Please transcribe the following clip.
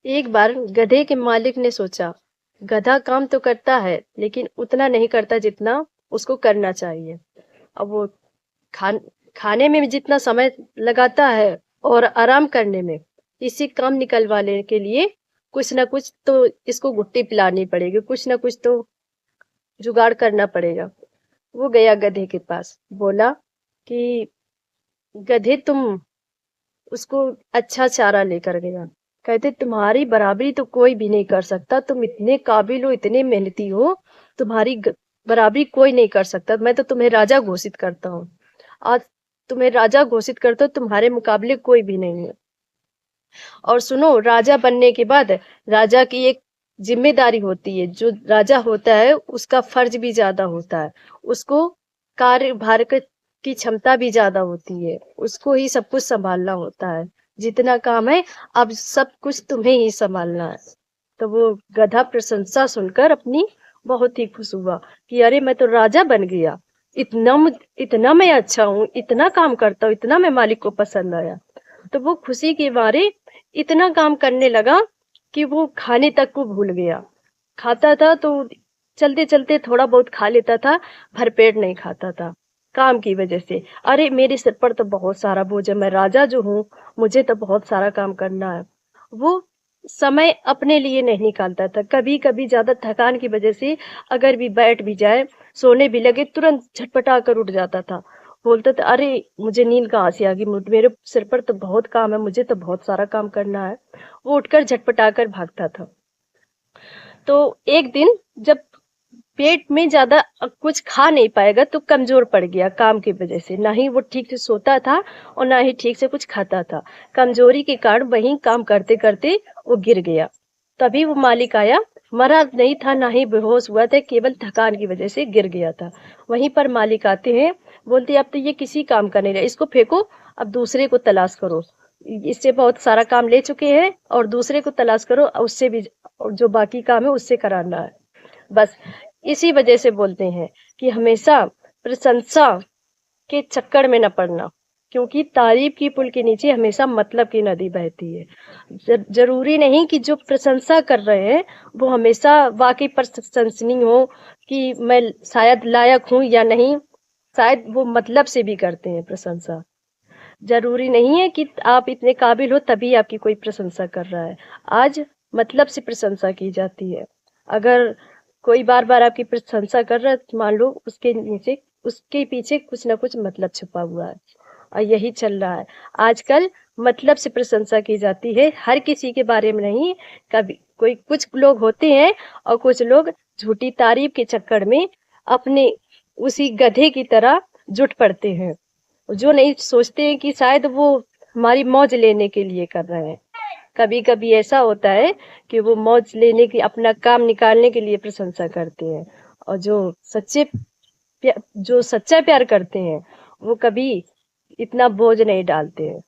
एक बार गधे के मालिक ने सोचा, गधा काम तो करता है लेकिन उतना नहीं करता जितना उसको करना चाहिए। अब वो खान खाने में भी जितना समय लगाता है और आराम करने में, इसी काम निकलवाने के लिए कुछ ना कुछ तो इसको घुट्टी पिलानी पड़ेगी, कुछ ना कुछ तो जुगाड़ करना पड़ेगा। वो गया गधे के पास, बोला कि गधे तुम, उसको अच्छा चारा लेकर गया। कहते तुम्हारी बराबरी तो कोई भी नहीं कर सकता, तुम इतने काबिल हो, इतने मेहनती हो, तुम्हारी बराबरी कोई नहीं कर सकता। मैं तो तुम्हें राजा घोषित करता हूँ, आज तुम्हें राजा घोषित करता हूँ, तुम्हारे मुकाबले कोई भी नहीं है। और सुनो, राजा बनने के बाद राजा की एक जिम्मेदारी होती है, जो राजा होता है उसका फर्ज भी ज्यादा होता है, उसको कार्यभार की क्षमता भी ज्यादा होती है, उसको ही सब कुछ संभालना होता है। जितना काम है अब सब कुछ तुम्हें ही संभालना है। तो वो गधा प्रशंसा सुनकर अपनी बहुत ही खुश हुआ कि अरे मैं तो राजा बन गया, इतना मैं अच्छा हूँ, इतना काम करता हूँ, इतना मैं मालिक को पसंद आया। तो वो खुशी के मारे इतना काम करने लगा कि वो खाने तक को भूल गया। खाता था तो चलते चलते थोड़ा बहुत खा लेता था, भरपेट नहीं खाता था काम की वजह से। अरे मेरे सिर पर तो बहुत सारा बोझ है, मैं राजा जो हूँ, मुझे तो बहुत सारा काम करना है। वो समय अपने लिए नहीं निकालता था। कभी कभी ज्यादा थकान की वजह से अगर भी बैठ भी जाए, सोने भी लगे, तुरंत झटपटा कर उठ जाता था। बोलता था अरे मुझे नींद कहाँ से आ गई, मेरे सिर पर तो बहुत काम है, मुझे तो बहुत सारा काम करना है। वो उठकर झटपटा कर भागता था। तो एक दिन जब पेट में ज्यादा कुछ खा नहीं पाएगा तो कमजोर पड़ गया काम की वजह से, ना ही वो ठीक से सोता था और ना ही ठीक से कुछ खाता था। कमजोरी के कारण वहीं काम करते करते वो गिर गया। तभी वो मालिक आया, मरा नहीं था ना ही बेहोश हुआ था, केवल थकान की वजह से गिर गया था। वहीं पर मालिक आते हैं, बोलते अब तो ये किसी काम का नहीं रहा, इसको फेंको, अब दूसरे को तलाश करो। इससे बहुत सारा काम ले चुके हैं और दूसरे को तलाश करो, उससे भी जो बाकी काम है उससे कराना है। बस इसी वजह से बोलते हैं कि हमेशा प्रशंसा के चक्कर में न पड़ना, क्योंकि तारीफ की पुल के नीचे हमेशा मतलब की नदी बहती है। जरूरी नहीं कि जो प्रशंसा कर रहे हैं वो हमेशा वाकई प्रशंसनीय हो, कि मैं शायद लायक हूँ या नहीं, शायद वो मतलब से भी करते हैं प्रशंसा। जरूरी नहीं है कि आप इतने काबिल हो तभी आपकी कोई प्रशंसा कर रहा है। आज मतलब से प्रशंसा की जाती है। अगर कोई बार बार आपकी प्रशंसा कर रहा है तो मान लो उसके नीचे, उसके पीछे कुछ ना कुछ मतलब छुपा हुआ है, और यही चल रहा है आजकल। मतलब से प्रशंसा की जाती है, हर किसी के बारे में नहीं। कभी कोई, कुछ लोग होते हैं और कुछ लोग झूठी तारीफ के चक्कर में अपने उसी गधे की तरह जुट पड़ते हैं, जो नहीं सोचते हैं कि शायद वो हमारी मौज लेने के लिए कर रहे हैं। कभी कभी ऐसा होता है कि वो मौज लेने की, अपना काम निकालने के लिए प्रशंसा करते हैं, और जो सच्चा प्यार करते हैं वो कभी इतना बोझ नहीं डालते हैं।